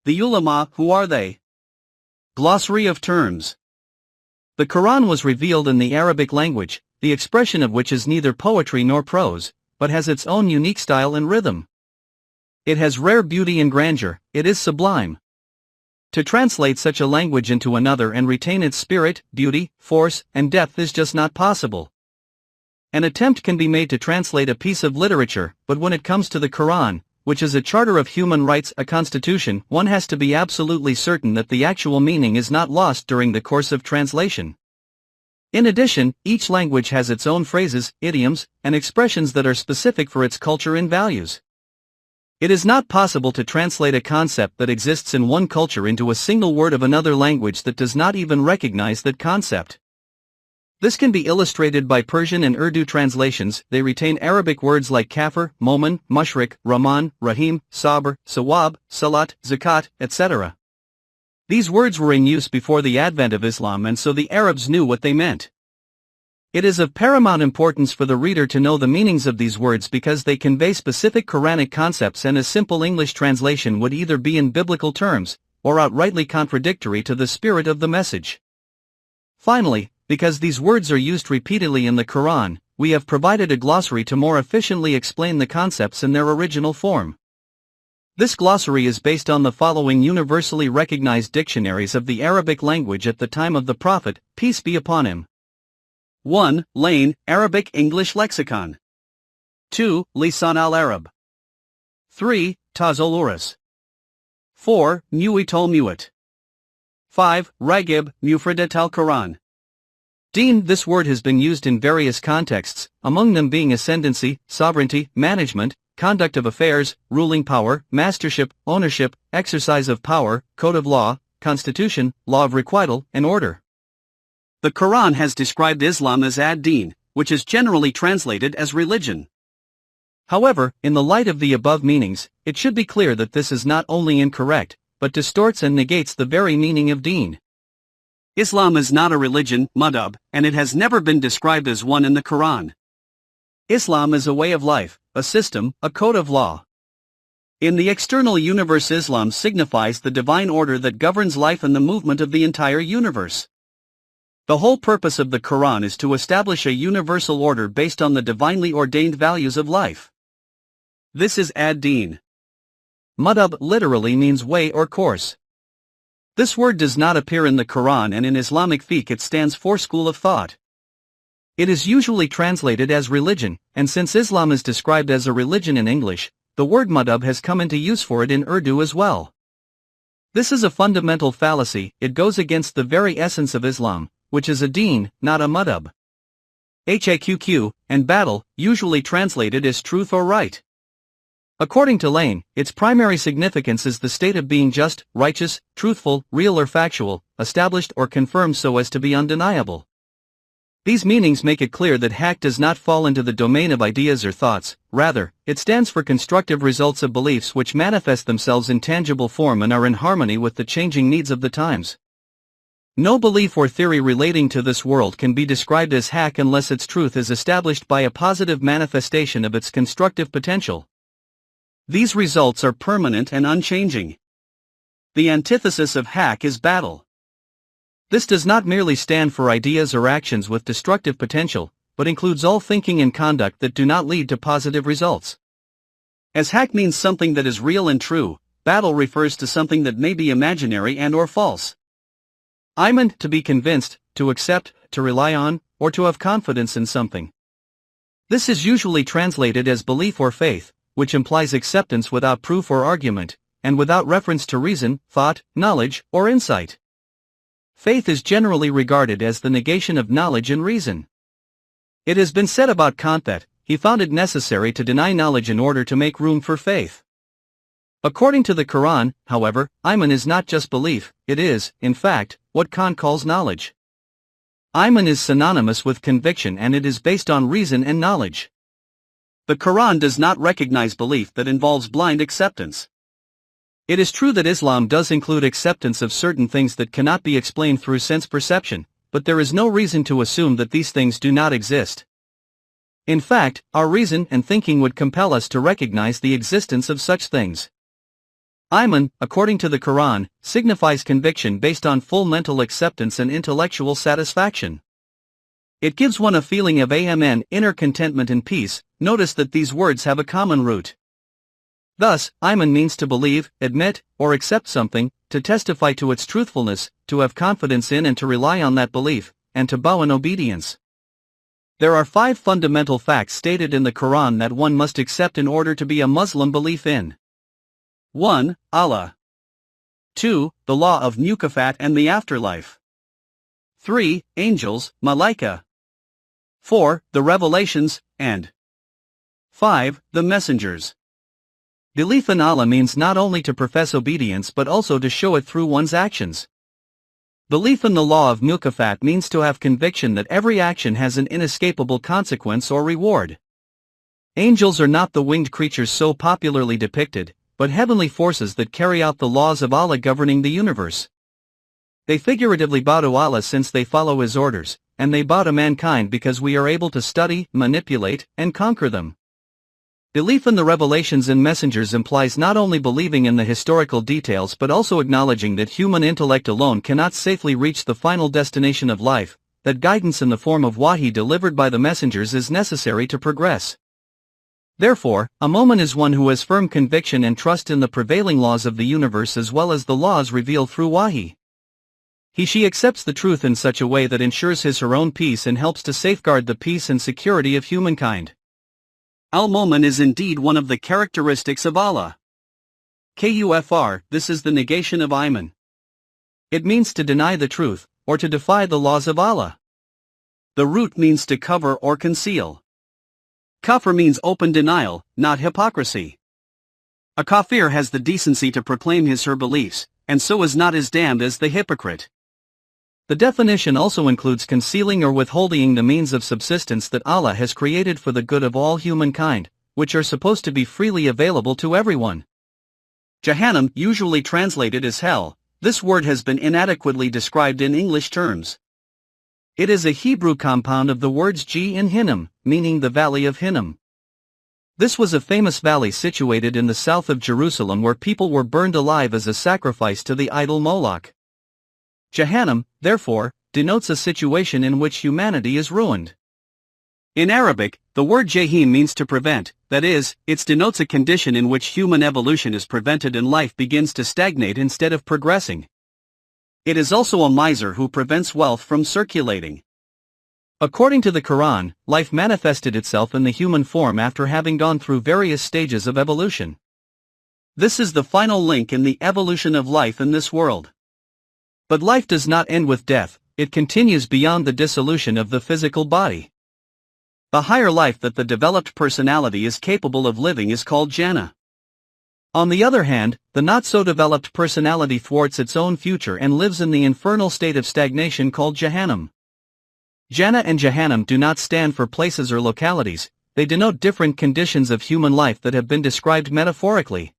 The Ulema, who are they? Glossary of terms. The Quran was revealed in the Arabic language, the expression of which is neither poetry nor prose, but has its own unique style and rhythm. It has rare beauty and grandeur, it is sublime. To translate such a language into another and retain its spirit, beauty, force, and depth is just not possible. An attempt can be made to translate a piece of literature, but when it comes to the Quran, which is a charter of human rights, a constitution, one has to be absolutely certain that the actual meaning is not lost during the course of translation. In addition, each language has its own phrases, idioms, and expressions that are specific for its culture and values. It is not possible to translate a concept that exists in one culture into a single word of another language that does not even recognize that concept. This can be illustrated by Persian and Urdu translations. They retain Arabic words like kafir, momin, mushrik, rahman, rahim, sabr, sawab, salat, zakat, etc. These words were in use before the advent of Islam, and so the Arabs knew what they meant. It is of paramount importance for the reader to know the meanings of these words because they convey specific Quranic concepts, and a simple English translation would either be in biblical terms, or outrightly contradictory to the spirit of the message. Finally, because these words are used repeatedly in the Quran, we have provided a glossary to more efficiently explain the concepts in their original form. This glossary is based on the following universally recognized dictionaries of the Arabic language at the time of the Prophet, peace be upon him. 1. Lane, Arabic English Lexicon. 2. Lisan al-Arab. 3. Tazul Urus. 4. Mu'it al-Mu'it. 5. Ragib, Mufradat al-Quran. Deen. This word has been used in various contexts, among them being ascendancy, sovereignty, management, conduct of affairs, ruling power, mastership, ownership, exercise of power, code of law, constitution, law of requital, and order. The Quran has described Islam as ad-Din, which is generally translated as religion. However, in the light of the above meanings, it should be clear that this is not only incorrect, but distorts and negates the very meaning of deen. Islam is not a religion, madhab, and it has never been described as one in the Quran. Islam is a way of life, a system, a code of law. In the external universe, Islam signifies the divine order that governs life and the movement of the entire universe. The whole purpose of the Quran is to establish a universal order based on the divinely ordained values of life. This is ad-Din. Madhab literally means way or course. This word does not appear in the Quran, and in Islamic fiqh it stands for school of thought. It is usually translated as religion, and since Islam is described as a religion in English, the word madhab has come into use for it in Urdu as well. This is a fundamental fallacy. It goes against the very essence of Islam, which is a deen, not a madhab. Haqq, and battle, usually translated as truth or right. According to Lane, its primary significance is the state of being just, righteous, truthful, real or factual, established or confirmed so as to be undeniable. These meanings make it clear that haqq does not fall into the domain of ideas or thoughts, rather, it stands for constructive results of beliefs which manifest themselves in tangible form and are in harmony with the changing needs of the times. No belief or theory relating to this world can be described as haqq unless its truth is established by a positive manifestation of its constructive potential. These results are permanent and unchanging. The antithesis of haqq is battle. This does not merely stand for ideas or actions with destructive potential, but includes all thinking and conduct that do not lead to positive results. As haqq means something that is real and true, battle refers to something that may be imaginary and or false. Iman, to be convinced, to accept, to rely on, or to have confidence in something. This is usually translated as belief or faith, which implies acceptance without proof or argument, and without reference to reason, thought, knowledge, or insight. Faith is generally regarded as the negation of knowledge and reason. It has been said about Kant that he found it necessary to deny knowledge in order to make room for faith. According to the Quran, however, Iman is not just belief, it is, in fact, what Kant calls knowledge. Iman is synonymous with conviction, and it is based on reason and knowledge. The Quran does not recognize belief that involves blind acceptance. It is true that Islam does include acceptance of certain things that cannot be explained through sense perception, but there is no reason to assume that these things do not exist. In fact, our reason and thinking would compel us to recognize the existence of such things. Iman, according to the Quran, signifies conviction based on full mental acceptance and intellectual satisfaction. It gives one a feeling of inner contentment and peace. Notice that these words have a common root. Thus, Iman means to believe, admit, or accept something, to testify to its truthfulness, to have confidence in and to rely on that belief, and to bow in obedience. There are 5 fundamental facts stated in the Quran that one must accept in order to be a Muslim: belief in 1. Allah. 2. The law of Mukafat and the afterlife. 3. Angels, Malaika. 4. The revelations, and 5. The messengers. Belief in Allah means not only to profess obedience but also to show it through one's actions. Belief in the law of Mukafat means to have conviction that every action has an inescapable consequence or reward. Angels are not the winged creatures so popularly depicted, but heavenly forces that carry out the laws of Allah governing the universe. They figuratively bow to Allah since they follow His orders, and they bow to mankind because we are able to study, manipulate, and conquer them. Belief in the revelations and messengers implies not only believing in the historical details but also acknowledging that human intellect alone cannot safely reach the final destination of life, that guidance in the form of wahi delivered by the messengers is necessary to progress. Therefore, a mu'min is one who has firm conviction and trust in the prevailing laws of the universe as well as the laws revealed through wahi. She accepts the truth in such a way that ensures her own peace and helps to safeguard the peace and security of humankind. Al-Mu'min is indeed one of the characteristics of Allah. Kufr, this is the negation of Iman. It means to deny the truth, or to defy the laws of Allah. The root means to cover or conceal. Kufr means open denial, not hypocrisy. A kafir has the decency to proclaim his/her beliefs, and so is not as damned as the hypocrite. The definition also includes concealing or withholding the means of subsistence that Allah has created for the good of all humankind, which are supposed to be freely available to everyone. Jahannam, usually translated as hell, this word has been inadequately described in English terms. It is a Hebrew compound of the words G and Hinnom, meaning the Valley of Hinnom. This was a famous valley situated in the south of Jerusalem where people were burned alive as a sacrifice to the idol Moloch. Jahannam, therefore, denotes a situation in which humanity is ruined. In Arabic, the word jahim means to prevent, that is, it denotes a condition in which human evolution is prevented and life begins to stagnate instead of progressing. It is also a miser who prevents wealth from circulating. According to the Quran, life manifested itself in the human form after having gone through various stages of evolution. This is the final link in the evolution of life in this world. But life does not end with death, it continues beyond the dissolution of the physical body. The higher life that the developed personality is capable of living is called Jannah. On the other hand, the not-so-developed personality thwarts its own future and lives in the infernal state of stagnation called Jahannam. Jannah and Jahannam do not stand for places or localities, they denote different conditions of human life that have been described metaphorically.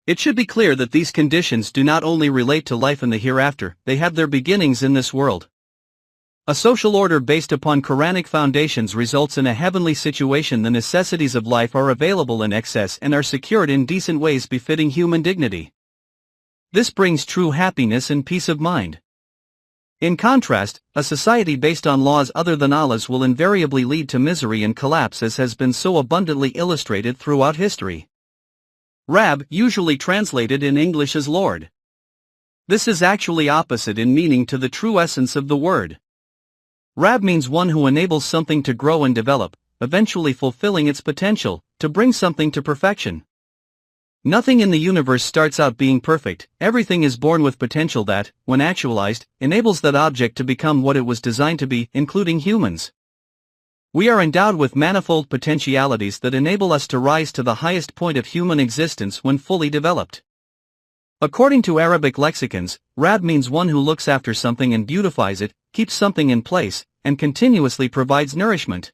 It should be clear that these conditions do not only relate to life in the hereafter, they have their beginnings in this world. A social order based upon Quranic foundations results in a heavenly situation. The necessities of life are available in excess and are secured in decent ways befitting human dignity. This brings true happiness and peace of mind. In contrast, a society based on laws other than Allah's will invariably lead to misery and collapse, as has been so abundantly illustrated throughout history. Rab, usually translated in English as Lord. This is actually opposite in meaning to the true essence of the word. Rab means one who enables something to grow and develop, eventually fulfilling its potential, to bring something to perfection. Nothing in the universe starts out being perfect, everything is born with potential that, when actualized, enables that object to become what it was designed to be, including humans. We are endowed with manifold potentialities that enable us to rise to the highest point of human existence when fully developed. According to Arabic lexicons, Rab means one who looks after something and beautifies it, keeps something in place, and continuously provides nourishment.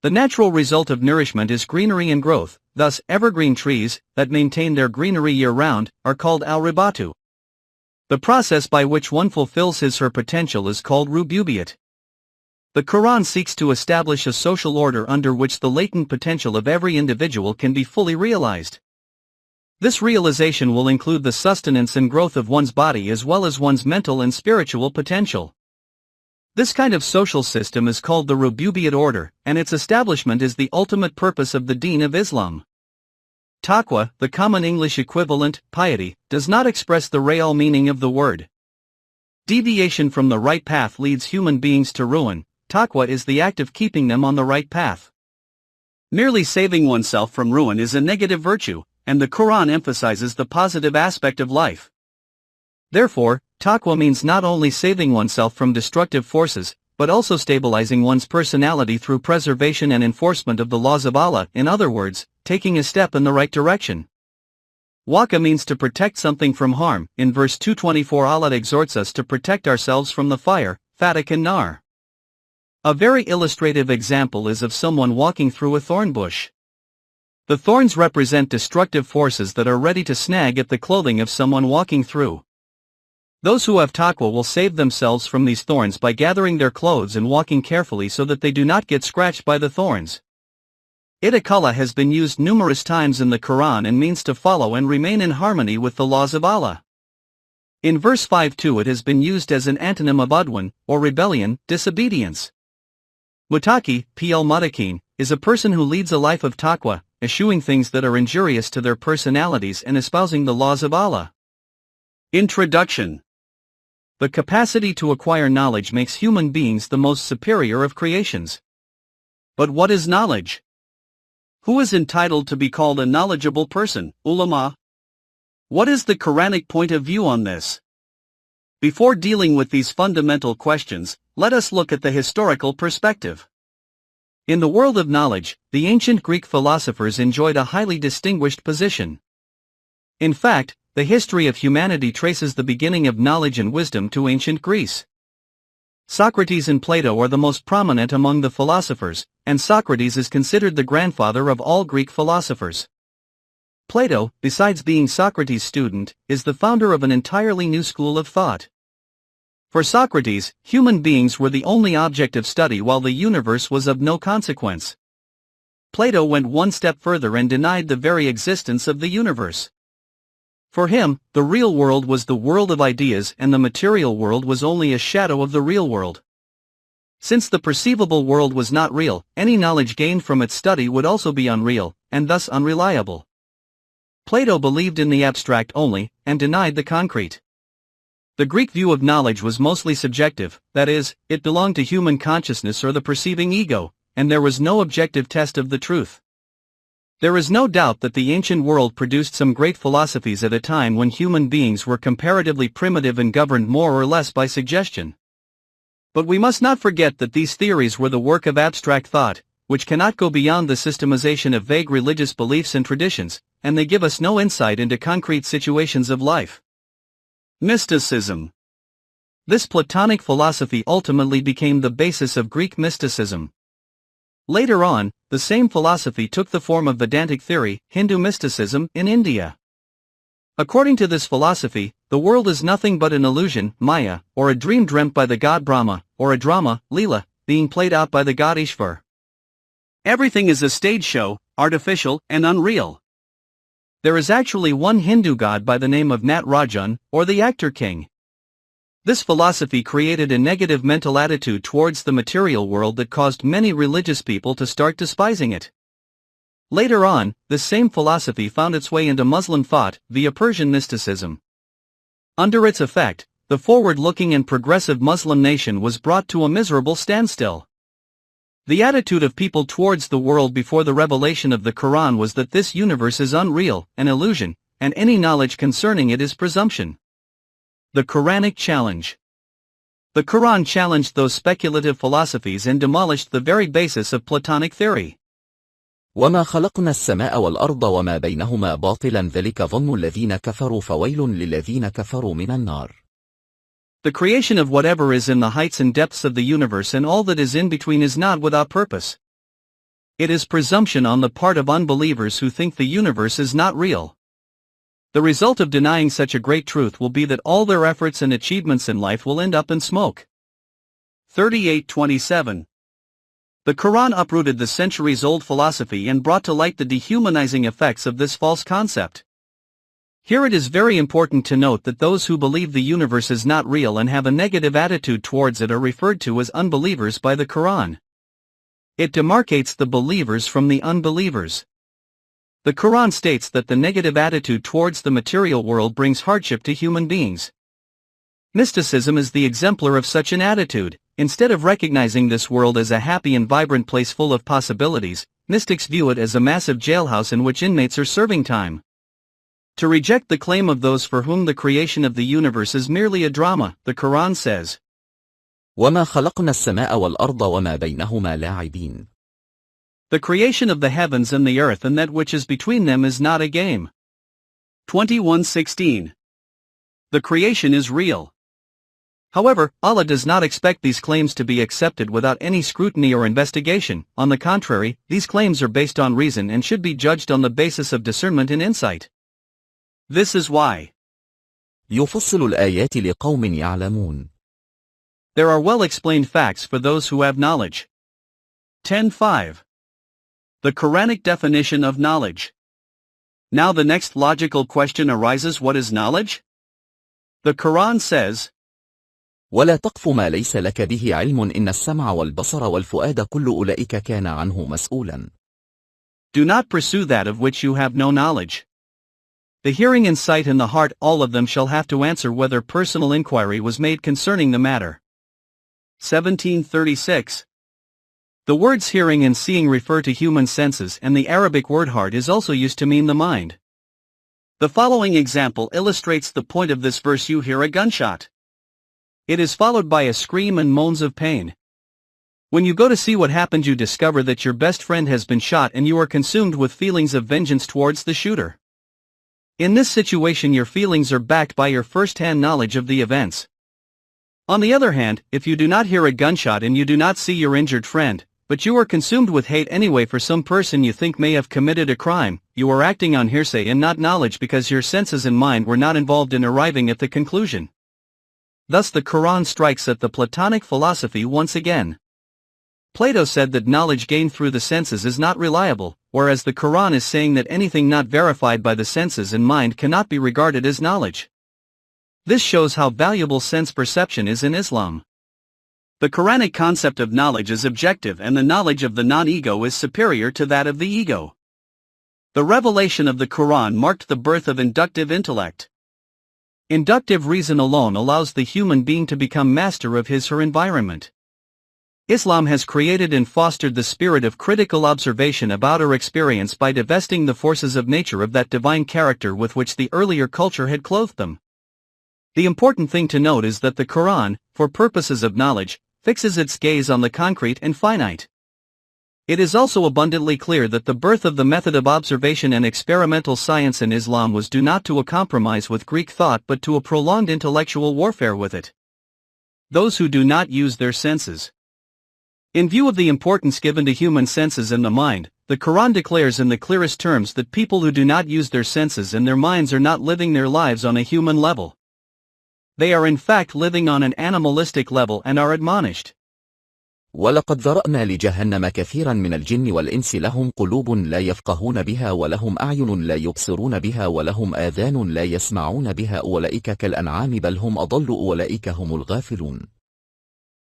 The natural result of nourishment is greenery and growth, thus evergreen trees, that maintain their greenery year-round, are called al-ribatu. The process by which one fulfills his/her potential is called rububiyyat. The Quran seeks to establish a social order under which the latent potential of every individual can be fully realized. This realization will include the sustenance and growth of one's body as well as one's mental and spiritual potential. This kind of social system is called the Rububiyyat order, and its establishment is the ultimate purpose of the Deen of Islam. Taqwa, the common English equivalent, piety, does not express the real meaning of the word. Deviation from the right path leads human beings to ruin. Taqwa is the act of keeping them on the right path. Merely saving oneself from ruin is a negative virtue, and the Quran emphasizes the positive aspect of life. Therefore, taqwa means not only saving oneself from destructive forces, but also stabilizing one's personality through preservation and enforcement of the laws of Allah, in other words, taking a step in the right direction. Waqa means to protect something from harm. In verse 224 Allah exhorts us to protect ourselves from the fire, fatak and nar. A very illustrative example is of someone walking through a thorn bush. The thorns represent destructive forces that are ready to snag at the clothing of someone walking through. Those who have taqwa will save themselves from these thorns by gathering their clothes and walking carefully so that they do not get scratched by the thorns. Ittaqullah has been used numerous times in the Quran and means to follow and remain in harmony with the laws of Allah. In verse 5-2 it has been used as an antonym of udwan, or rebellion, disobedience. Muttaqi, pl muttaqin, is a person who leads a life of taqwa, eschewing things that are injurious to their personalities and espousing the laws of Allah. Introduction. The capacity to acquire knowledge makes human beings the most superior of creations. But what is knowledge? Who is entitled to be called a knowledgeable person, Ulema? What is the Quranic point of view on this? Before dealing with these fundamental questions, let us look at the historical perspective. In the world of knowledge, the ancient Greek philosophers enjoyed a highly distinguished position. In fact, the history of humanity traces the beginning of knowledge and wisdom to ancient Greece. Socrates and Plato are the most prominent among the philosophers, and Socrates is considered the grandfather of all Greek philosophers. Plato, besides being Socrates' student, is the founder of an entirely new school of thought. For Socrates, human beings were the only object of study while the universe was of no consequence. Plato went one step further and denied the very existence of the universe. For him, the real world was the world of ideas and the material world was only a shadow of the real world. Since the perceivable world was not real, any knowledge gained from its study would also be unreal, and thus unreliable. Plato believed in the abstract only, and denied the concrete. The Greek view of knowledge was mostly subjective, that is, it belonged to human consciousness or the perceiving ego, and there was no objective test of the truth. There is no doubt that the ancient world produced some great philosophies at a time when human beings were comparatively primitive and governed more or less by suggestion. But we must not forget that these theories were the work of abstract thought, which cannot go beyond the systemization of vague religious beliefs and traditions, and they give us no insight into concrete situations of life. Mysticism. This Platonic philosophy ultimately became the basis of Greek mysticism. Later on, the same philosophy took the form of Vedantic theory, Hindu mysticism, in India. According to this philosophy, the world is nothing but an illusion, Maya, or a dream dreamt by the god Brahma, or a drama, Leela, being played out by the god Ishvar. Everything is a stage show, artificial and unreal. There is actually one Hindu god by the name of Nat Rajan, or the actor king. This philosophy created a negative mental attitude towards the material world that caused many religious people to start despising it. Later on, this same philosophy found its way into Muslim thought via Persian mysticism. Under its effect, the forward-looking and progressive Muslim nation was brought to a miserable standstill. The attitude of people towards the world before the revelation of the Quran was that this universe is unreal, an illusion, and any knowledge concerning it is presumption. The Quranic challenge. The Quran challenged those speculative philosophies and demolished the very basis of Platonic theory. وما خلقنا السماء والأرض وما بينهما باطلا ذلك ظن الذين كفروا فويل للذين كفروا من النار. The creation of whatever is in the heights and depths of the universe and all that is in between is not without purpose. It is presumption on the part of unbelievers who think the universe is not real. The result of denying such a great truth will be that all their efforts and achievements in life will end up in smoke. 38:27. The Quran uprooted the centuries-old philosophy and brought to light the dehumanizing effects of this false concept. Here it is very important to note that those who believe the universe is not real and have a negative attitude towards it are referred to as unbelievers by the Quran. It demarcates the believers from the unbelievers. The Quran states that the negative attitude towards the material world brings hardship to human beings. Mysticism is the exemplar of such an attitude. Instead of recognizing this world as a happy and vibrant place full of possibilities, mystics view it as a massive jailhouse in which inmates are serving time. To reject the claim of those for whom the creation of the universe is merely a drama, the Quran says, وَمَا خَلَقْنَا السَّمَاءَ وَالْأَرْضَ وَمَا بَيْنَهُمَا لَاعِبِينَ. The creation of the heavens and the earth and that which is between them is not a game. 21:16. The creation is real. However, Allah does not expect these claims to be accepted without any scrutiny or investigation. On the contrary, these claims are based on reason and should be judged on the basis of discernment and insight. This is why يُفَصِّلُ الْآيَاتِ لِقَوْمٍ يَعْلَمُونَ. there are well-explained facts for those who have knowledge. 10.5. The Quranic definition of knowledge. Now the next logical question arises: what is knowledge? The Quran says, وَلَا تَقْفُ مَا لَيْسَ لَكَ بِهِ عِلْمٌ إِنَّ السَّمْعَ وَالْبَصَرَ وَالْفُؤَادَ كُلُّ أُولَئِكَ كَانَ عَنْهُ مَسْئُولًا. do not pursue that of which you have no knowledge. The hearing and sight and the heart, all of them shall have to answer whether personal inquiry was made concerning the matter. 1736. The words hearing and seeing refer to human senses, and the Arabic word heart is also used to mean the mind. The following example illustrates the point of this verse: you hear a gunshot. It is followed by a scream and moans of pain. When you go to see what happened, you discover that your best friend has been shot and you are consumed with feelings of vengeance towards the shooter. In this situation, your feelings are backed by your first-hand knowledge of the events. On the other hand, if you do not hear a gunshot and you do not see your injured friend, but you are consumed with hate anyway for some person you think may have committed a crime, you are acting on hearsay and not knowledge because your senses and mind were not involved in arriving at the conclusion. Thus the Quran strikes at the Platonic philosophy once again. Plato said that knowledge gained through the senses is not reliable, whereas the Quran is saying that anything not verified by the senses and mind cannot be regarded as knowledge. This shows how valuable sense perception is in Islam. The Quranic concept of knowledge is objective, and the knowledge of the non-ego is superior to that of the ego. The revelation of the Quran marked the birth of inductive intellect. Inductive reason alone allows the human being to become master of his/her environment. Islam has created and fostered the spirit of critical observation about our experience by divesting the forces of nature of that divine character with which the earlier culture had clothed them. The important thing to note is that the Quran, for purposes of knowledge, fixes its gaze on the concrete and finite. It is also abundantly clear that the birth of the method of observation and experimental science in Islam was due not to a compromise with Greek thought but to a prolonged intellectual warfare with it. Those who do not use their senses. In view of the importance given to human senses and the mind, the Quran declares in the clearest terms that people who do not use their senses and their minds are not living their lives on a human level. They are in fact living on an animalistic level and are admonished. وَلَقَدْ ذَرَأْنَا لِجَهَنَّمَ كَثِيرًا مِنَ الْجِنِّ وَالْإِنسِ لَهُمْ قُلُوبٌ لَا يَفْقَهُونَ بِهَا وَلَهُمْ أَعْيُنٌ لَا يُبْصِرُونَ بِهَا وَلَهُمْ آذَانٌ لَا يَسْمَعُونَ بِهَا أُولَئِكَ كَالْأَنْعَامِ بَلْ هُمْ أَضَلُّ أُولَئِكَ هُمُ الْغَافِلُونَ.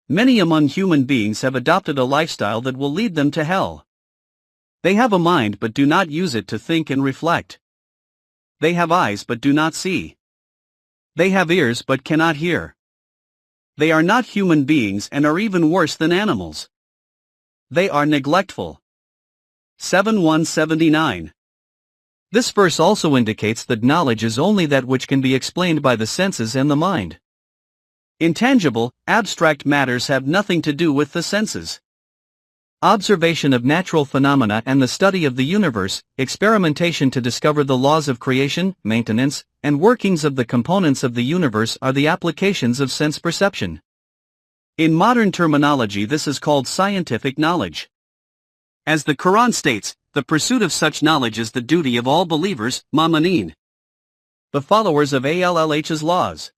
Many among human beings have adopted a lifestyle that will lead them to hell. They have a mind but do not use it to think and reflect. They have eyes but do not see. They have ears but cannot hear. They are not human beings and are even worse than animals. They are neglectful. 7:179. This verse also indicates that knowledge is only that which can be explained by the senses and the mind. Intangible, abstract matters have nothing to do with the senses. Observation of natural phenomena and the study of the universe, experimentation to discover the laws of creation, maintenance, and workings of the components of the universe are the applications of sense perception. In modern terminology, this is called scientific knowledge. As the Quran states, the pursuit of such knowledge is the duty of all believers, mu'mineen, the followers of Allah's laws.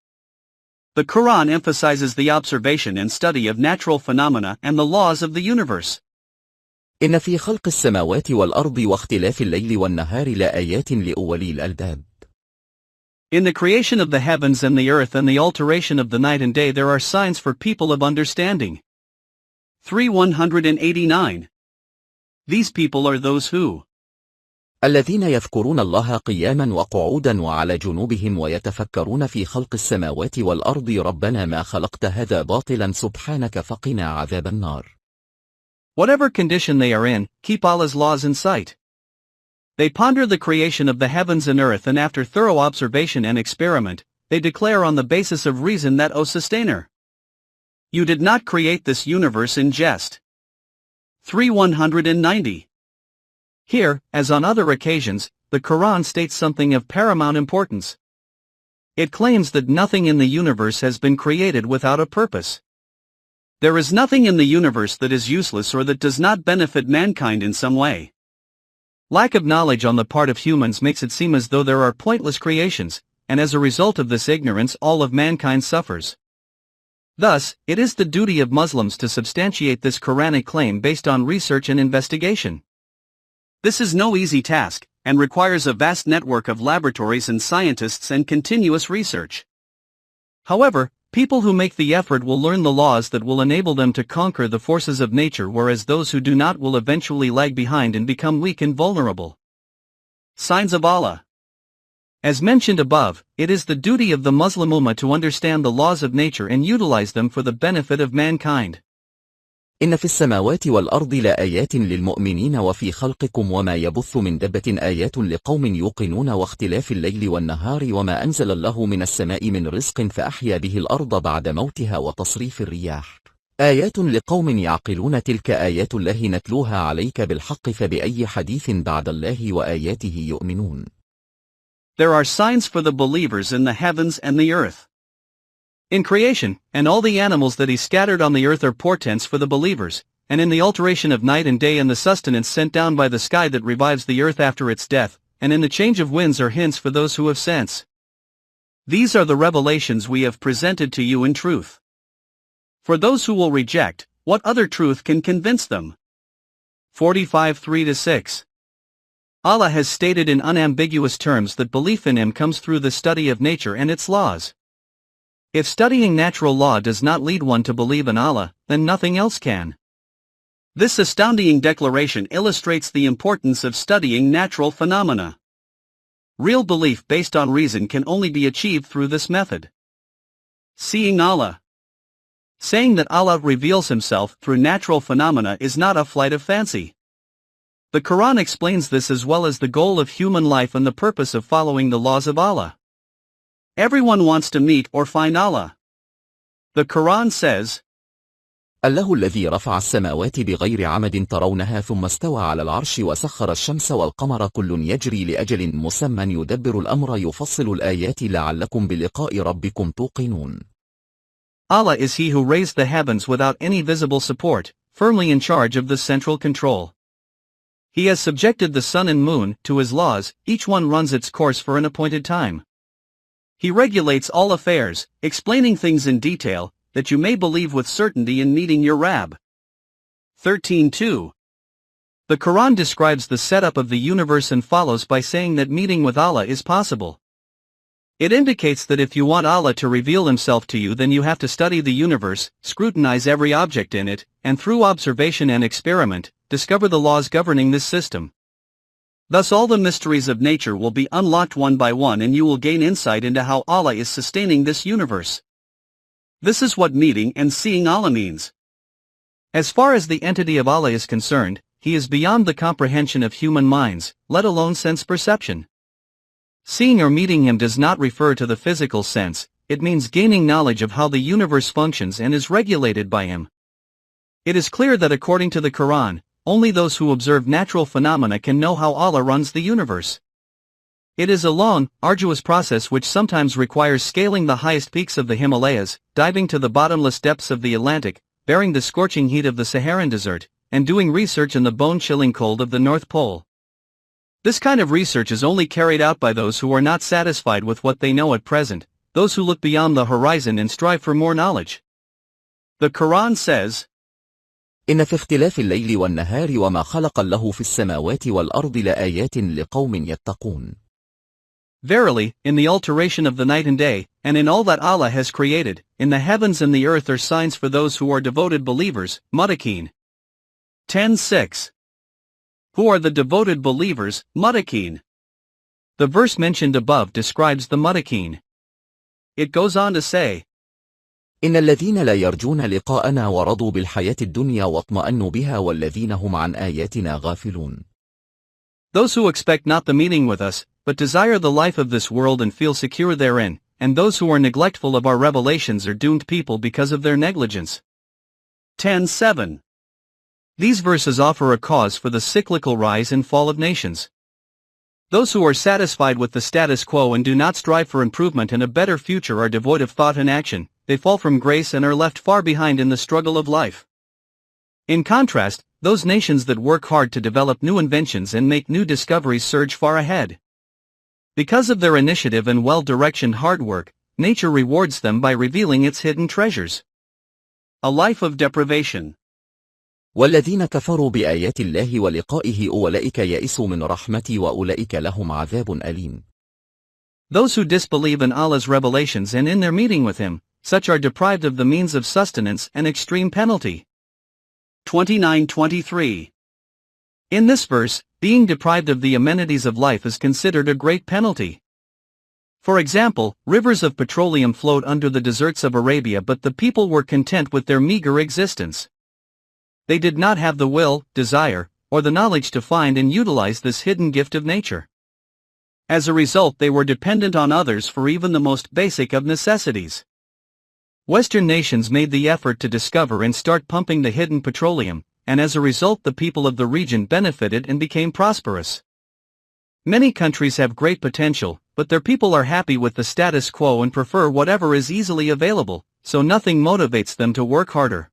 The Quran emphasizes the observation and study of natural phenomena and the laws of the universe. إن في خلق السماوات والأرض واختلاف الليل والنهار لآيات لأولي الألباب. In the creation of the heavens and the earth and the alteration of the night and day there are signs for people of understanding. 3:189. These people are those who الذين يذكرون الله قياما وقعودا وعلى جنوبهم ويتفكرون في خلق السماوات والأرض ربنا ما خلقت هذا باطلا سبحانك فقنا عذاب النار. whatever condition they are in, keep Allah's laws in sight. They ponder the creation of the heavens and earth and after thorough observation and experiment, they declare on the basis of reason that O Sustainer, you did not create this universe in jest. 3:190. Here, as on other occasions, the Quran states something of paramount importance. It claims that nothing in the universe has been created without a purpose. There is nothing in the universe that is useless or that does not benefit mankind in some way. Lack of knowledge on the part of humans makes it seem as though there are pointless creations, and as a result of this ignorance all of mankind suffers. Thus, it is the duty of Muslims to substantiate this Quranic claim based on research and investigation. This is no easy task, and requires a vast network of laboratories and scientists and continuous research. However, people who make the effort will learn the laws that will enable them to conquer the forces of nature, whereas those who do not will eventually lag behind and become weak and vulnerable. Signs of Allah. As mentioned above, it is the duty of the Muslim Ummah to understand the laws of nature and utilize them for the benefit of mankind. إن في السماوات والأرض لآيات للمؤمنين وفي خلقكم وما يبث من دبة آيات لقوم يوقنون واختلاف الليل والنهار وما أنزل الله من السماء من رزق فأحيا به الأرض بعد موتها وتصريف الرياح آيات لقوم يعقلون تلك آيات الله نتلوها عليك بالحق فبأي حديث بعد الله وآياته يؤمنون. There are signs for the believers in the heavens and the earth. In creation, and all the animals that he scattered on the earth are portents for the believers, and in the alteration of night and day and the sustenance sent down by the sky that revives the earth after its death, and in the change of winds are hints for those who have sense. These are the revelations we have presented to you in truth. For those who will reject, what other truth can convince them? 45:3-6. Allah has stated in unambiguous terms that belief in Him comes through the study of nature and its laws. If studying natural law does not lead one to believe in Allah, then nothing else can. This astounding declaration illustrates the importance of studying natural phenomena. Real belief based on reason can only be achieved through this method. Seeing Allah. Saying that Allah reveals Himself through natural phenomena is not a flight of fancy. The Quran explains this as well as the goal of human life and the purpose of following the laws of Allah. Everyone wants to meet or find Allah. The Quran says, الله الذي رفع السماوات بغير عمد ترونها ثم استوى على العرش وسخر الشمس والقمر كل يجري لأجل مسمى يدبر الأمر يفصل الآيات لعلكم بلقاء ربكم توقنون. Allah is He who raised the heavens without any visible support, firmly in charge of the central control. He has subjected the sun and moon to His laws, each one runs its course for an appointed time. He regulates all affairs, explaining things in detail, that you may believe with certainty in meeting your Rabb. 13:2. The Quran describes the setup of the universe and follows by saying that meeting with Allah is possible. It indicates that if you want Allah to reveal Himself to you, then you have to study the universe, scrutinize every object in it, and through observation and experiment, discover the laws governing this system. Thus all the mysteries of nature will be unlocked one by one and you will gain insight into how Allah is sustaining this universe. This is what meeting and seeing Allah means. As far as the entity of Allah is concerned, He is beyond the comprehension of human minds, let alone sense perception. Seeing or meeting Him does not refer to the physical sense, it means gaining knowledge of how the universe functions and is regulated by Him. It is clear that according to the Quran, only those who observe natural phenomena can know how Allah runs the universe. It is a long, arduous process which sometimes requires scaling the highest peaks of the Himalayas, diving to the bottomless depths of the Atlantic, bearing the scorching heat of the Saharan desert, and doing research in the bone-chilling cold of the North Pole. This kind of research is only carried out by those who are not satisfied with what they know at present, those who look beyond the horizon and strive for more knowledge. The Quran says, إن في اختلاف الليل والنهار وما خلق الله في السماوات والأرض لآيات لقوم يتقون. Verily, in the alteration of the night and day, and in all that Allah has created, in the heavens and the earth are signs for those who are devoted believers. Muttaqin. 10:6. Who are the devoted believers? Muttaqin. The verse mentioned above describes the muttaqin. It goes on to say, إن الذين لا يرجون لقاءنا ورضوا بالحياة الدنيا واطمأنوا بها والذين هم عن آياتنا غافلون. Those who expect not the meeting with us, but desire the life of this world and feel secure therein, and those who are neglectful of our revelations are doomed people because of their negligence. 10:7. These verses offer a cause for the cyclical rise and fall of nations. Those who are satisfied with the status quo and do not strive for improvement and a better future are devoid of thought and action. They fall from grace and are left far behind in the struggle of life. In contrast, those nations that work hard to develop new inventions and make new discoveries surge far ahead. Because of their initiative and well-directioned hard work, nature rewards them by revealing its hidden treasures. A life of deprivation. والذين كفروا بآيات الله ولقائه أولئك يئسوا من رحمتي وأولئك لهم عذاب أليم. Those who disbelieve in Allah's revelations and in their meeting with Him, such are deprived of the means of sustenance and extreme penalty. 29-23. In this verse, being deprived of the amenities of life is considered a great penalty. For example, rivers of petroleum flowed under the deserts of Arabia, but the people were content with their meager existence. They did not have the will, desire, or the knowledge to find and utilize this hidden gift of nature. As a result, they were dependent on others for even the most basic of necessities. Western nations made the effort to discover and start pumping the hidden petroleum, and as a result the people of the region benefited and became prosperous. Many countries have great potential, but their people are happy with the status quo and prefer whatever is easily available, so nothing motivates them to work harder.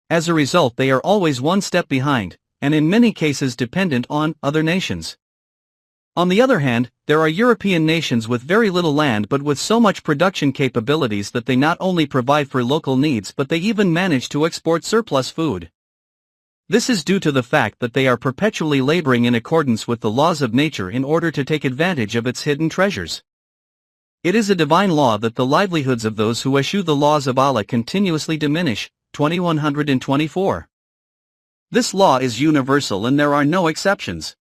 As a result, they are always one step behind, and in many cases dependent on other nations. On the other hand, there are European nations with very little land but with so much production capabilities that they not only provide for local needs but they even manage to export surplus food. This is due to the fact that they are perpetually laboring in accordance with the laws of nature in order to take advantage of its hidden treasures. It is a divine law that the livelihoods of those who eschew the laws of Allah continuously diminish. 2124. This law is universal and there are no exceptions.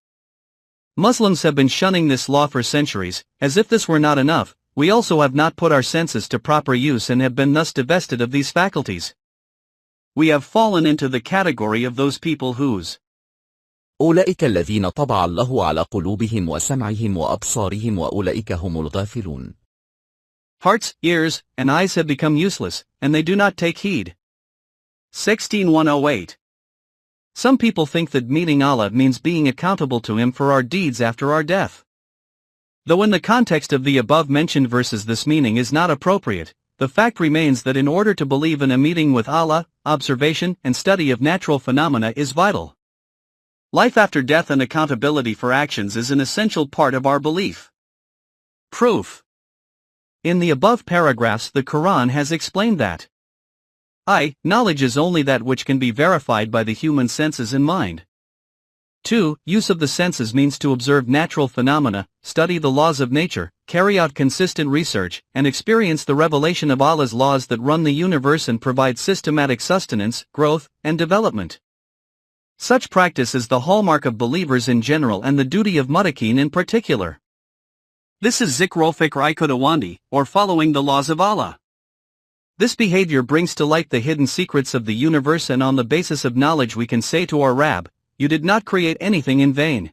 Muslims have been shunning this law for centuries. As if this were not enough, we also have not put our senses to proper use and have been thus divested of these faculties. We have fallen into the category of those people whose أولئك الذين طبع الله على قلوبهم وسمعهم وأبصارهم وأولئك هم الغافلون. Hearts, ears, and eyes have become useless, and they do not take heed. 16-108. Some people think that meeting Allah means being accountable to Him for our deeds after our death. Though in the context of the above-mentioned verses this meaning is not appropriate, the fact remains that in order to believe in a meeting with Allah, observation and study of natural phenomena is vital. Life after death and accountability for actions is an essential part of our belief. Proof. In the above paragraphs the Quran has explained that knowledge is only that which can be verified by the human senses and mind. 2. Use of the senses means to observe natural phenomena, study the laws of nature, carry out consistent research, and experience the revelation of Allah's laws that run the universe and provide systematic sustenance, growth, and development. Such practice is the hallmark of believers in general and the duty of muttaqin in particular. This is zikrul fikr ikudawandi, or following the laws of Allah. This behavior brings to light the hidden secrets of the universe, and on the basis of knowledge we can say to our Rabb, "You did not create anything in vain."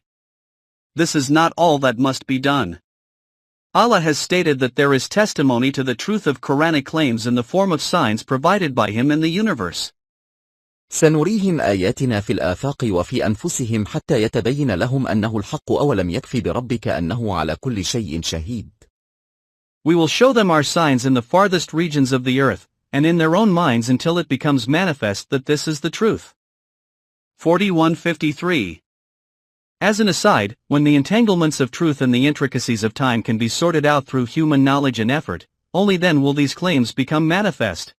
This is not all that must be done. Allah has stated that there is testimony to the truth of Quranic claims in the form of signs provided by Him in the universe. سنريهم آياتنا في الآفاق وفي أنفسهم حتى يتبين لهم أنه الحق أولم يكفي بربك أنه على كل شيء شهيد. We will show them our signs in the farthest regions of the earth, and in their own minds until it becomes manifest that this is the truth. 41-53. As an aside, when the entanglements of truth and the intricacies of time can be sorted out through human knowledge and effort, only then will these claims become manifest.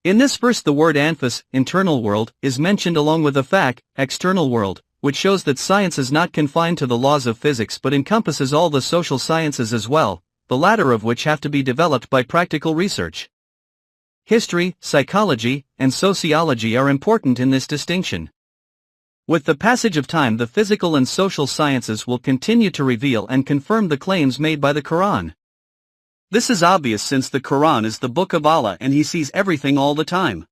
In this verse the word anfus, internal world, is mentioned along with the fact, external world, which shows that science is not confined to the laws of physics but encompasses all the social sciences as well, the latter of which have to be developed by practical research. History, psychology, and sociology are important in this distinction. With the passage of time, the physical and social sciences will continue to reveal and confirm the claims made by the Quran. This is obvious since the Quran is the book of Allah and He sees everything all the time.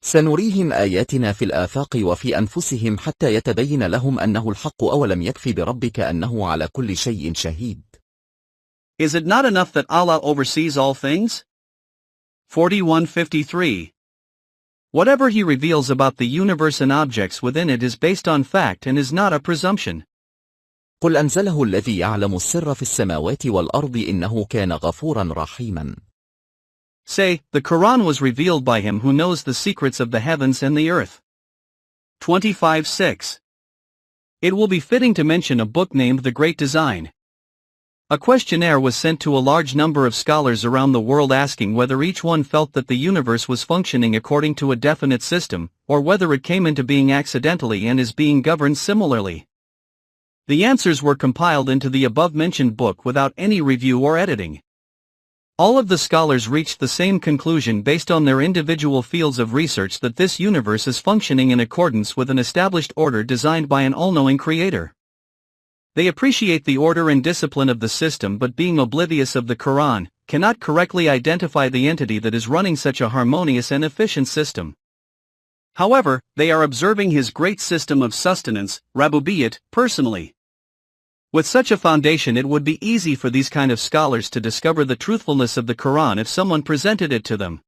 سنريهم آياتنا في الآفاق وفي أنفسهم حتى يتبين لهم أنه الحق أولم يكف بربك أنه على كل شيء شهيد. Is it not enough that Allah oversees all things? 41:53. Whatever He reveals about the universe and objects within it is based on fact and is not a presumption. قل أنزله الذي يعلم السر في السماوات والأرض إنه كان غفورا رحيما. Say, the Quran was revealed by Him who knows the secrets of the heavens and the earth. 25:6. It will be fitting to mention a book named The Great Design. A questionnaire was sent to a large number of scholars around the world asking whether each one felt that the universe was functioning according to a definite system, or whether it came into being accidentally and is being governed similarly. The answers were compiled into the above-mentioned book without any review or editing. All of the scholars reached the same conclusion based on their individual fields of research that this universe is functioning in accordance with an established order designed by an all-knowing creator. They appreciate the order and discipline of the system but being oblivious of the Quran, cannot correctly identify the entity that is running such a harmonious and efficient system. However, they are observing His great system of sustenance, Rabubiyat, personally. With such a foundation, it would be easy for these kind of scholars to discover the truthfulness of the Quran if someone presented it to them.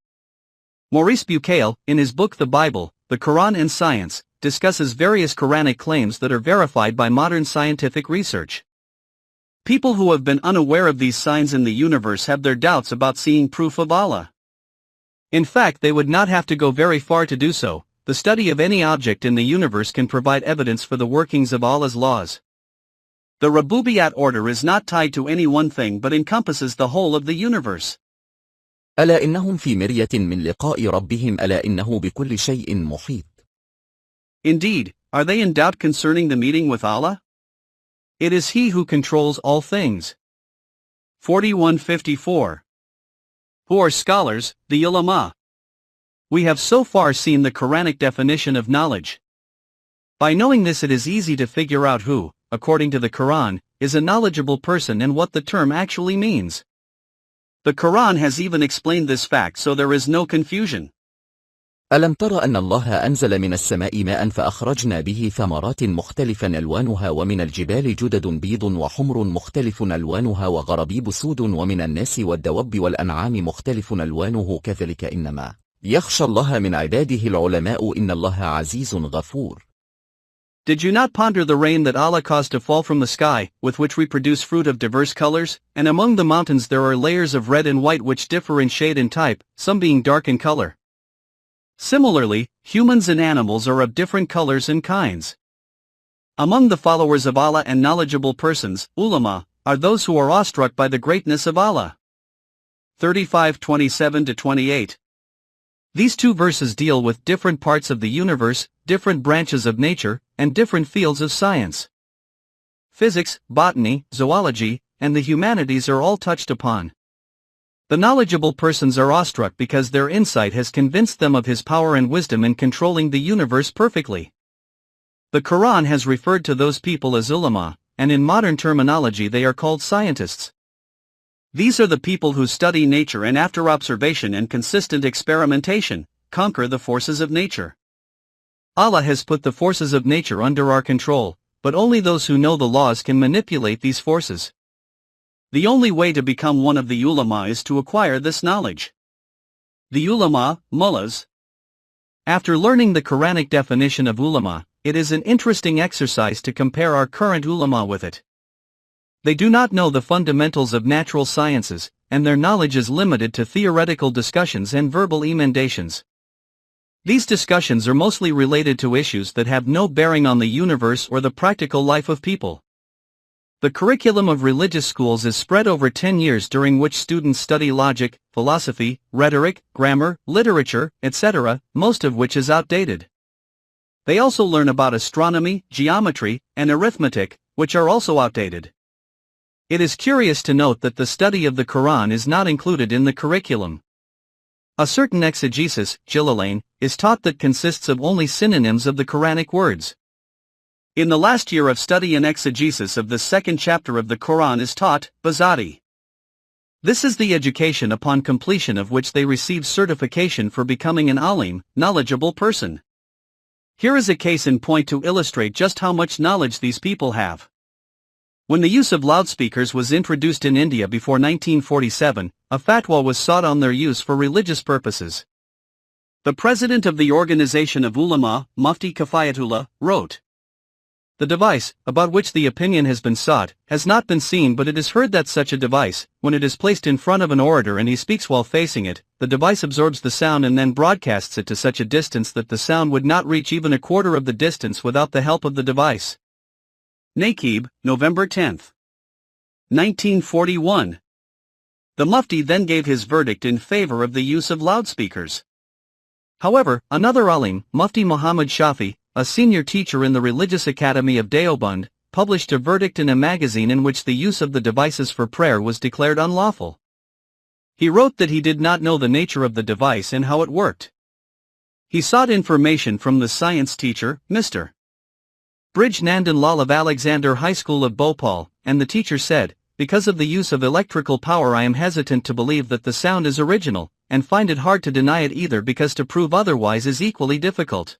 Maurice Bucaille, in his book The Bible, The Quran and Science, discusses various Quranic claims that are verified by modern scientific research. People who have been unaware of these signs in the universe have their doubts about seeing proof of Allah. In fact, they would not have to go very far to do so. The study of any object in the universe can provide evidence for the workings of Allah's laws. The Rabubiyat order is not tied to any one thing but encompasses the whole of the universe. ألا إنهم في مرية من لقاء ربهم ألا إنه بكل شيء محيط. Indeed, are they in doubt concerning the meeting with Allah? It is He who controls all things. 41:54. Who are scholars, the Ulema? We have so far seen the Quranic definition of knowledge. By knowing this, it is easy to figure out who, according to the Quran, is a knowledgeable person and what the term actually means. The Quran has even explained this fact so there is no confusion. ألم تر أن الله أنزل من السماء ماء فأخرجنا به ثمرات مختلفا ألوانها ومن الجبال جدد بيض وحمر مختلف ألوانها وغرابيب سود ومن الناس والدواب والأنعام مختلف ألوانه كذلك إنما يخشى الله من عباده العلماء إن الله عزيز غفور. Did you not ponder the rain that Allah caused to fall from the sky, with which we produce fruit of diverse colors, and among the mountains there are layers of red and white which differ in shade and type, some being dark in color? Similarly, humans and animals are of different colors and kinds. Among the followers of Allah and knowledgeable persons, ulama, are those who are awestruck by the greatness of Allah. 35:27-28. These two verses deal with different parts of the universe, different branches of nature, and different fields of science. Physics, botany, zoology, and the humanities are all touched upon. The knowledgeable persons are awestruck because their insight has convinced them of His power and wisdom in controlling the universe perfectly. The Quran has referred to those people as ulama, and in modern terminology they are called scientists. These are the people who study nature and after observation and consistent experimentation, conquer the forces of nature. Allah has put the forces of nature under our control, but only those who know the laws can manipulate these forces. The only way to become one of the ulama is to acquire this knowledge. The ulama, mullahs. After learning the Quranic definition of ulama, it is an interesting exercise to compare our current ulama with it. They do not know the fundamentals of natural sciences, and their knowledge is limited to theoretical discussions and verbal emendations. These discussions are mostly related to issues that have no bearing on the universe or the practical life of people. The curriculum of religious schools is spread over 10 years during which students study logic, philosophy, rhetoric, grammar, literature, etc., most of which is outdated. They also learn about astronomy, geometry, and arithmetic, which are also outdated. It is curious to note that the study of the Quran is not included in the curriculum. A certain exegesis, Jalalain, is taught that consists of only synonyms of the Quranic words. In the last year of study and exegesis of the second chapter of the Quran is taught, Bazadi. This is the education upon completion of which they receive certification for becoming an alim, knowledgeable person. Here is a case in point to illustrate just how much knowledge these people have. When the use of loudspeakers was introduced in India before 1947, a fatwa was sought on their use for religious purposes. The president of the organization of Ulema, Mufti Kafayatullah, wrote, "The device, about which the opinion has been sought, has not been seen, but it is heard that such a device, when it is placed in front of an orator and he speaks while facing it, the device absorbs the sound and then broadcasts it to such a distance that the sound would not reach even a quarter of the distance without the help of the device." Nakib, November 10, 1941. The Mufti then gave his verdict in favor of the use of loudspeakers. However, another alim, Mufti Muhammad Shafi, a senior teacher in the Religious Academy of Deoband, published a verdict in a magazine in which the use of the devices for prayer was declared unlawful. He wrote that he did not know the nature of the device and how it worked. He sought information from the science teacher, Mr. Brij Nandan Lal of Alexander High School of Bhopal, and the teacher said, "Because of the use of electrical power I am hesitant to believe that the sound is original, and find it hard to deny it either because to prove otherwise is equally difficult."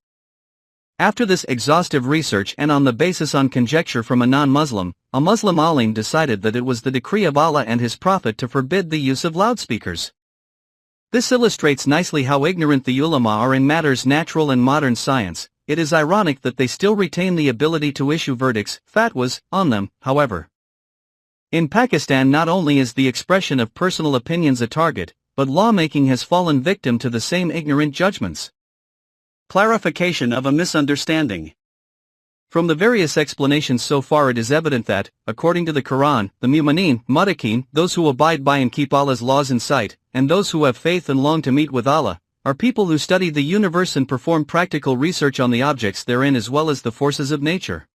After this exhaustive research and on the basis on conjecture from a non-Muslim, a Muslim alim decided that it was the decree of Allah and His Prophet to forbid the use of loudspeakers. This illustrates nicely how ignorant the ulama are in matters natural and modern science. It is ironic that they still retain the ability to issue verdicts, fatwas, on them, however. In Pakistan not only is the expression of personal opinions a target, but lawmaking has fallen victim to the same ignorant judgments. Clarification of a misunderstanding. From the various explanations so far it is evident that, according to the Quran, the mu'mineen, muttaqin, those who abide by and keep Allah's laws in sight, and those who have faith and long to meet with Allah, are people who study the universe and perform practical research on the objects therein as well as the forces of nature.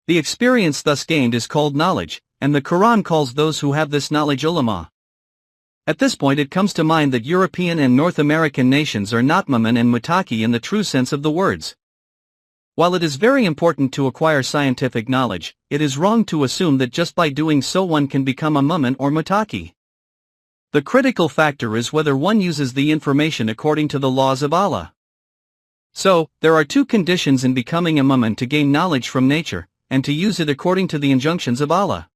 The experience thus gained is called knowledge, and the Quran calls those who have this knowledge ulama. At this point it comes to mind that European and North American nations are not mu'min and mutaki in the true sense of the words. While it is very important to acquire scientific knowledge, it is wrong to assume that just by doing so one can become a mu'min or mutaki. The critical factor is whether one uses the information according to the laws of Allah. So, there are two conditions in becoming a mu'min: to gain knowledge from nature, and to use it according to the injunctions of Allah.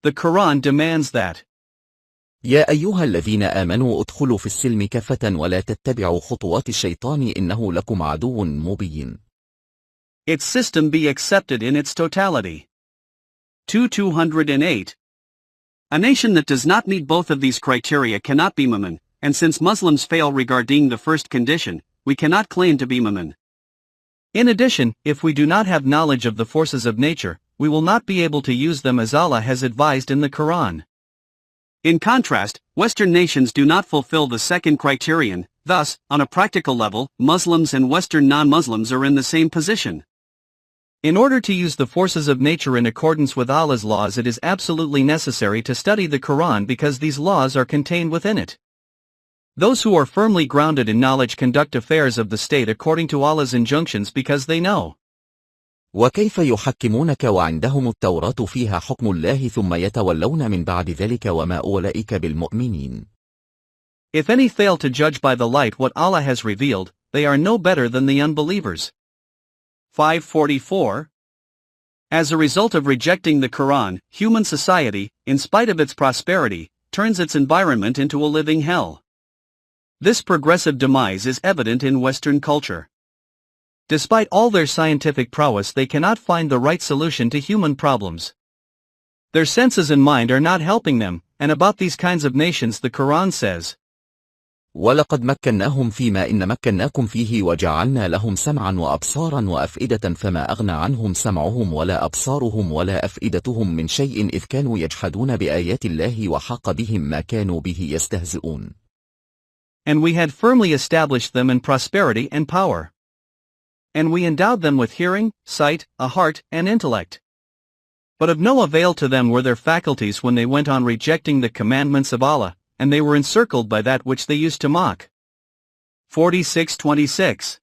The Quran demands that يا أيها الذين آمنوا ادخلوا في السلم كافة ولا تتبعوا خطوات الشيطان إنه لكم عدو مبين. its system be accepted in its totality. 208. A nation that does not meet both of these criteria cannot be mu'min, and since Muslims fail regarding the first condition, we cannot claim to be mu'min. In addition, if we do not have knowledge of the forces of nature, we will not be able to use them as Allah has advised in the Quran. In contrast, Western nations do not fulfill the second criterion. Thus, on a practical level, Muslims and Western non-Muslims are in the same position. In order to use the forces of nature in accordance with Allah's laws, it is absolutely necessary to study the Quran because these laws are contained within it. Those who are firmly grounded in knowledge conduct affairs of the state according to Allah's injunctions because they know. وكيف يحكمونك وعندهم التوراة فيها حكم الله ثم يتولون من بعد ذلك وما أولئك بالمؤمنين. If any fail to judge by the light what Allah has revealed, they are no better than the unbelievers. 544. As a result of rejecting the Quran, human society, in spite of its prosperity, turns its environment into a living hell. This progressive demise is evident in Western culture. Despite all their scientific prowess, they cannot find the right solution to human problems. Their senses and mind are not helping them, and about these kinds of nations the Quran says, ولقد مكناهم فيما إن مكناكم فيه وجعلنا لهم سمعا وأبصارا وأفئدة فما أغنى عنهم سمعهم ولا أبصارهم ولا أفئدتهم من شيء إذ كانوا يجحدون بآيات الله وحاق بهم ما كانوا به يستهزئون. And we had firmly established them in prosperity and power. and we endowed them with hearing, sight, a heart, and intellect. But of no avail to them were their faculties when they went on rejecting the commandments of Allah, and they were encircled by that which they used to mock. 46:26.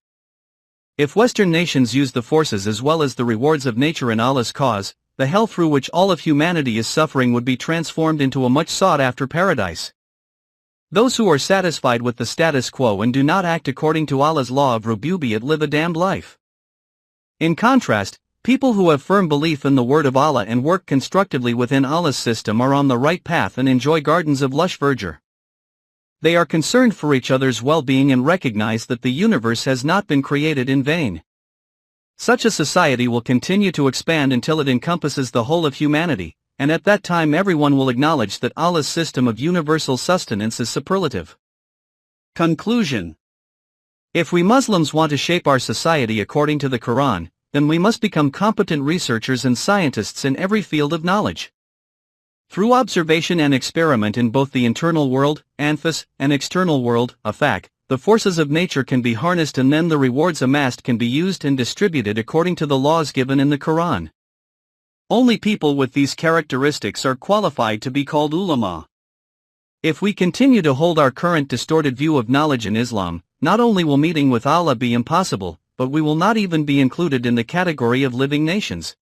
If Western nations use the forces as well as the rewards of nature in Allah's cause, the hell through which all of humanity is suffering would be transformed into a much sought-after paradise. Those who are satisfied with the status quo and do not act according to Allah's law of rububiyyat live a damned life. In contrast, people who have firm belief in the word of Allah and work constructively within Allah's system are on the right path and enjoy gardens of lush verdure. They are concerned for each other's well-being and recognize that the universe has not been created in vain. Such a society will continue to expand until it encompasses the whole of humanity, and at that time everyone will acknowledge that Allah's system of universal sustenance is superlative. Conclusion. If we Muslims want to shape our society according to the Quran, then we must become competent researchers and scientists in every field of knowledge. Through observation and experiment in both the internal world, anfas, and external world, afak, the forces of nature can be harnessed and then the rewards amassed can be used and distributed according to the laws given in the Quran. Only people with these characteristics are qualified to be called ulema. If we continue to hold our current distorted view of knowledge in Islam, not only will meeting with Allah be impossible, but we will not even be included in the category of living nations.